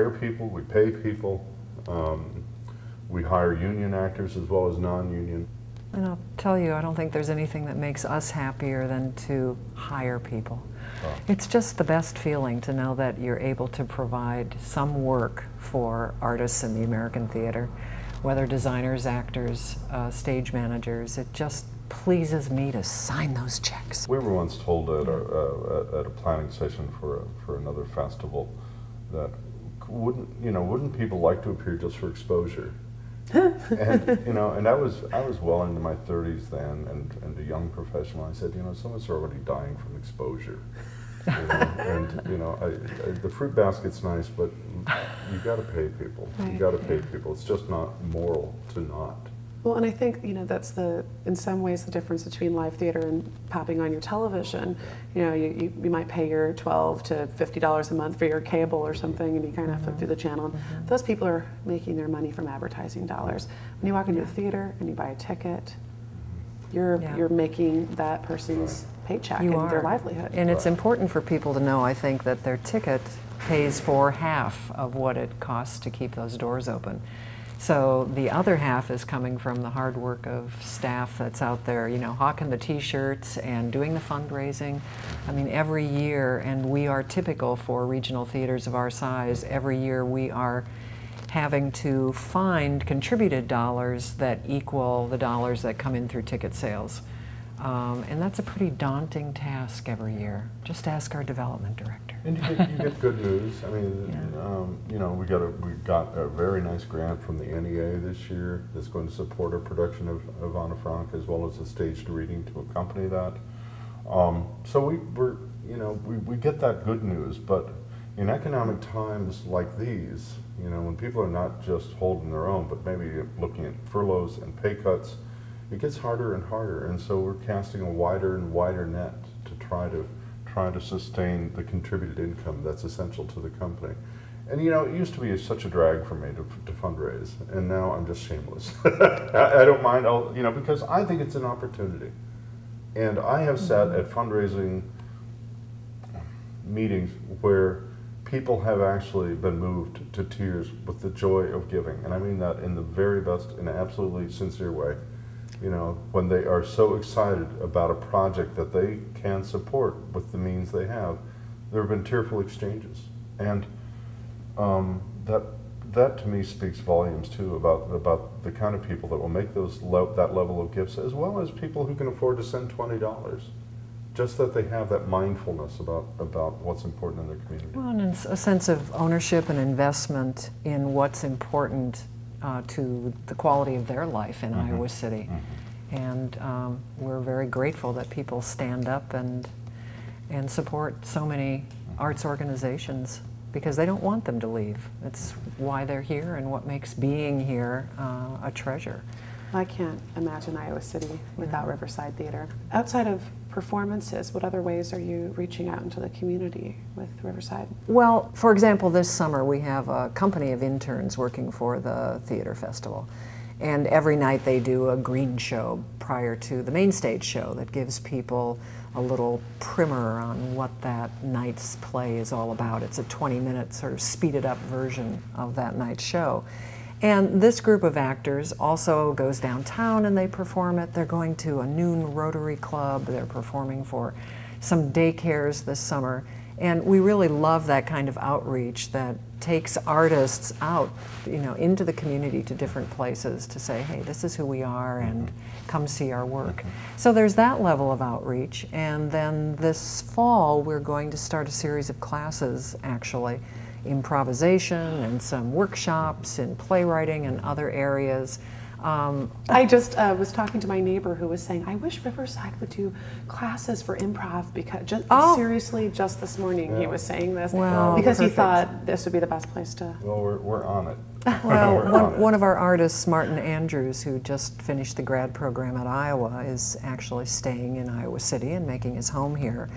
hire people, we pay people, we hire union actors as well as non-union. And I'll tell you, I don't think there's anything that makes us happier than to hire people. Oh. It's just the best feeling to know that you're able to provide some work for artists in the American theater, whether designers, actors, stage managers. It just pleases me to sign those checks. We were once told at a planning session for another festival that wouldn't people like to appear just for exposure? And and I was well into my 30s then, and a young professional. I said, some of us are already dying from exposure. The fruit basket's nice, but you got to pay people. Right. You got to pay people. It's just not moral to not. Well, and I think that's in some ways the difference between live theater and popping on your television. You might pay your $12 to $50 a month for your cable or something, and you kind of flip through the channel. Mm-hmm. Those people are making their money from advertising dollars. When you walk into a theater and you buy a ticket, you're making that person's paycheck and their livelihood. And it's important for people to know, I think, that their ticket pays for half of what it costs to keep those doors open. So the other half is coming from the hard work of staff that's out there, hawking the t-shirts and doing the fundraising. I mean, every year, and we are typical for regional theaters of our size, every year we are having to find contributed dollars that equal the dollars that come in through ticket sales. And that's a pretty daunting task every year. Just ask our development director. And you get good news. I mean, we got a very nice grant from the NEA this year that's going to support our production of Anna Frank, as well as a staged reading to accompany that. So we get that good news, but in economic times like these, when people are not just holding their own, but maybe looking at furloughs and pay cuts, it gets harder and harder, and so we're casting a wider and wider net to try to sustain the contributed income that's essential to the company. And it used to be such a drag for me to fundraise, and now I'm just shameless. I don't mind, because I think it's an opportunity. And I have sat at fundraising meetings where people have actually been moved to tears with the joy of giving, and I mean that in the very best and absolutely sincere way. When they are so excited about a project that they can support with the means they have, there have been tearful exchanges. And that to me speaks volumes too about the kind of people that will make that level of gifts, as well as people who can afford to send $20. Just that they have that mindfulness about what's important in their community. Well, and a sense of ownership and investment in what's important to the quality of their life in Iowa City. And we're very grateful that people stand up and support so many arts organizations, because they don't want them to leave. It's why they're here and what makes being here a treasure. I can't imagine Iowa City without Riverside Theater. Outside of performances, what other ways are you reaching out into the community with Riverside? Well, for example, this summer we have a company of interns working for the theater festival. And every night they do a green show prior to the main stage show that gives people a little primer on what that night's play is all about. It's a 20-minute sort of speeded up version of that night's show. And this group of actors also goes downtown and they perform it. They're going to a noon Rotary Club. They're performing for some daycares this summer. And we really love that kind of outreach that takes artists out, into the community to different places to say, hey, this is who we are, and come see our work. So there's that level of outreach. And then this fall, we're going to start a series of classes, actually, improvisation and some workshops in playwriting and other areas. I just was talking to my neighbor who was saying, I wish Riverside would do classes for improv, because seriously, just this morning he was saying this, because he thought this would be the best place to... Well, we're on it. Well, one of our artists, Martin Andrews, who just finished the grad program at Iowa, is actually staying in Iowa City and making his home here.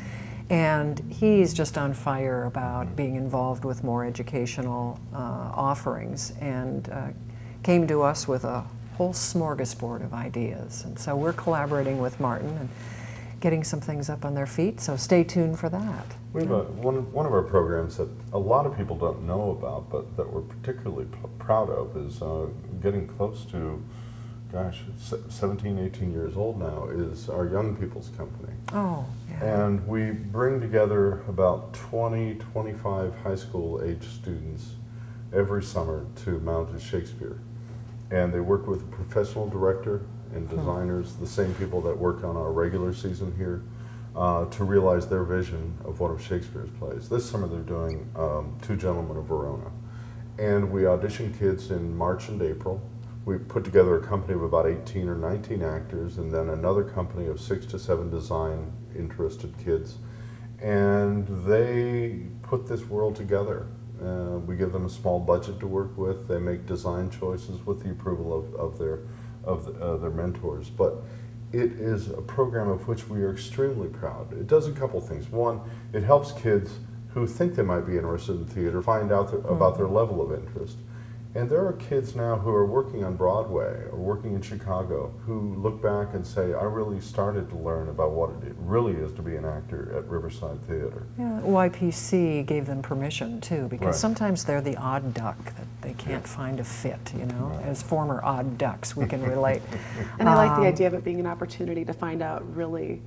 And he's just on fire about being involved with more educational offerings, and came to us with a whole smorgasbord of ideas. And so we're collaborating with Martin, getting some things up on their feet. So stay tuned for that. We have one of our programs that a lot of people don't know about, but that we're particularly proud of is getting close to, gosh, 17, 18 years old now, is our Young People's Company. Oh, yeah. And we bring together about 20, 25 high school age students every summer to Mounted Shakespeare. And they work with a professional director and designers, the same people that work on our regular season here, to realize their vision of one of Shakespeare's plays. This summer they're doing Two Gentlemen of Verona. And we audition kids in March and April. We put together a company of about 18 or 19 actors, and then another company of 6 to 7 design interested kids. And they put this world together. We give them a small budget to work with. They make design choices with the approval of their mentors. But it is a program of which we are extremely proud. It does a couple things. One, it helps kids who think they might be interested in theater find out about their level of interest. And there are kids now who are working on Broadway or working in Chicago who look back and say, I really started to learn about what it really is to be an actor at Riverside Theater. Yeah, YPC gave them permission too, because Right. sometimes they're the odd duck that they can't find a fit, you know. Right. As former odd ducks, we can relate. And I like the idea of it being an opportunity to find out really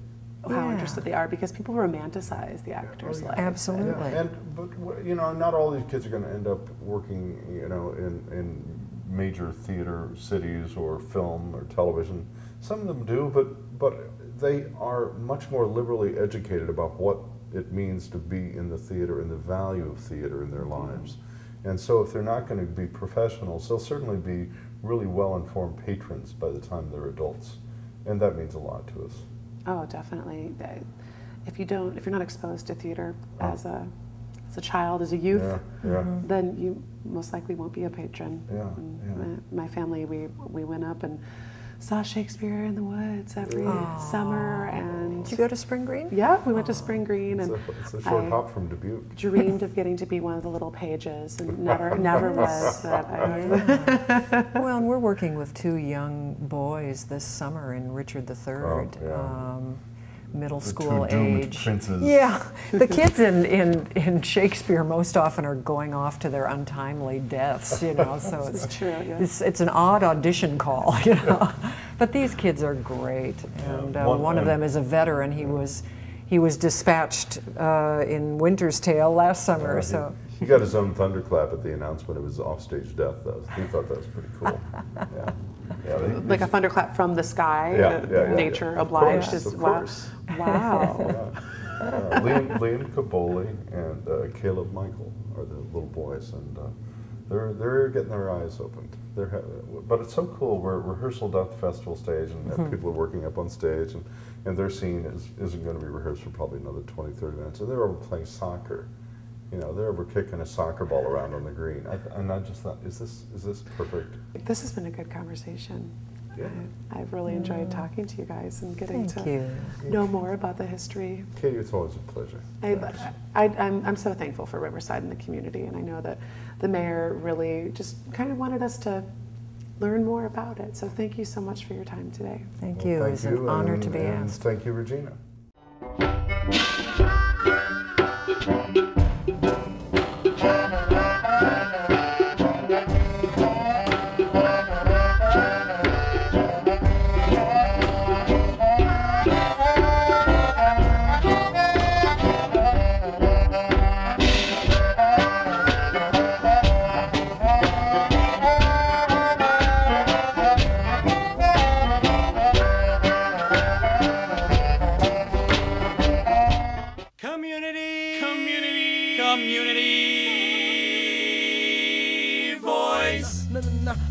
how interested they are, because people romanticize the actor's life. Absolutely. Yeah. But you know, not all these kids are going to end up working, you know, in major theater cities or film or television. Some of them do, but they are much more liberally educated about what it means to be in the theater and the value of theater in their lives. And so if they're not going to be professionals, they'll certainly be really well-informed patrons by the time they're adults. And that means a lot to us. Oh, definitely. If you're not exposed to theater as a child, as a youth, then you most likely won't be a patron. My family, we went up and saw Shakespeare in the Woods every summer. And did you go to Spring Green? Yeah, we went to Spring Green, and it's a short hop from Dubuque. Dreamed of getting to be one of the little pages, and never was. But Well, and we're working with 2 young boys this summer in Richard III. Middle school age. Princes. Yeah, the kids in Shakespeare most often are going off to their untimely deaths, you know. So it's true. Yeah. It's an odd audition call, you know. But these kids are great, and one of them is a veteran. He was dispatched in Winter's Tale last summer. So he got his own thunderclap at the announcement of his offstage death, though. He thought that was pretty cool. Like a thunderclap from the sky. Nature obliged. Of course. Wow. Liam Caboli and Caleb Michael are the little boys, and they're getting their eyes opened. But it's so cool. We're rehearsal at the festival stage, and people are working up on stage, and their scene isn't going to be rehearsed for probably another 20, 30 minutes. And they're over playing soccer. You know, they're over kicking a soccer ball around on the green. And I just thought, is this perfect? This has been a good conversation. Yeah. I've really enjoyed talking to you guys and getting to know more about the history. Katie, it's always a pleasure. I'm so thankful for Riverside and the community, and I know that the mayor really just kind of wanted us to learn more about it. So thank you so much for your time today. Thank you. It was an honor to be asked. Thank you, Regina.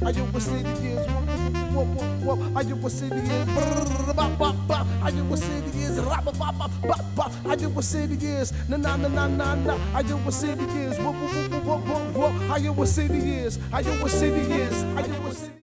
I you was city is I you was city is I you was city is I you was city is I you was city is I you was city is I you was city is I you was city